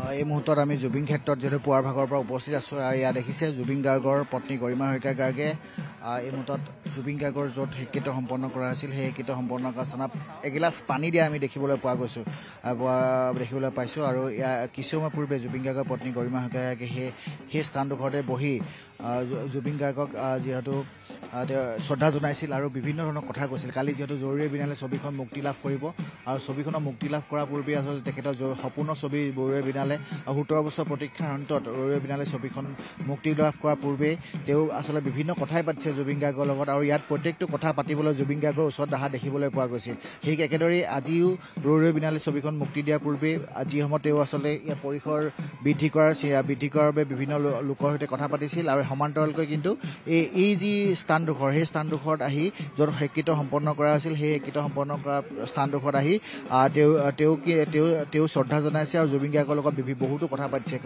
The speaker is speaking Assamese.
এই মুহূৰ্তত আমি জুবিন ক্ষেত্ৰত যেহেতু পুৱাৰ ভাগৰ পৰা উপস্থিত আছোঁ আৰু ইয়াত দেখিছে জুবিন গাৰ্গৰ পত্নী গৰিমা শইকীয়া গাৰ্গে এই মুহূৰ্তত জুবিন গাৰ্গৰ য'ত শেষকৃত্য সম্পন্ন কৰা হৈছিল সেই শেষকৃত্য সম্পন্ন কৰা স্থানত এগিলাচ পানী দিয়া আমি দেখিবলৈ পাইছোঁ আৰু কিছু সময় পূৰ্বে জুবিন গাৰ্গৰ পত্নী গৰিমা শইকীয়া গাৰ্গে সেই স্থানডোখৰতে বহি জুবিন গাৰ্গক যিহেতু শ্ৰদ্ধা জনাইছিল আৰু বিভিন্ন ধৰণৰ কথা কৈছিল। কালি যিহেতু জৰুৰী বিনালে ছবিখন মুক্তি লাভ কৰিব আৰু ছবিখনৰ মুক্তি লাভ কৰাৰ পূৰ্বে আচলতে তেখেতৰ সম্পূৰ্ণ ছবি জৰুৰী বিনালে 17 বছৰ প্ৰতীক্ষাৰ অন্তত জৰুৰী বিনালে ছবিখন মুক্তি লাভ কৰাৰ পূৰ্বে তেওঁ আচলতে বিভিন্ন কথাই পাতিছে জুবিন গাৰ্গৰ লগত আৰু ইয়াত প্ৰত্যেকটো কথা পাতিবলৈ জুবিন গাৰ্গৰ ওচৰত অহা দেখিবলৈ পোৱা গৈছিল। সেই একেদৰেই আজিও জৰুৰী বিনালে ছবিখন মুক্তি দিয়াৰ পূৰ্বে যি সময়ত তেওঁ আচলতে ইয়াৰ পৰিসৰ বৃদ্ধি কৰাৰ বাবে বিভিন্ন লোকৰ সৈতে কথা পাতিছিল আৰু সমান্তৰালকৈ কিন্তু এই যি স্থানডোখৰ সেই স্থানডোখৰত আহি য'ত শেষকৃত্য সম্পন্ন কৰা হৈছিল সেই শেষকৃত্য সম্পন্ন কৰা স্থানডোখৰত আহি তেওঁ শ্ৰদ্ধা জনাইছে আৰু জুবিন গাৰ্গৰ লগত বহুতো কথা পাতিছে। কাৰণ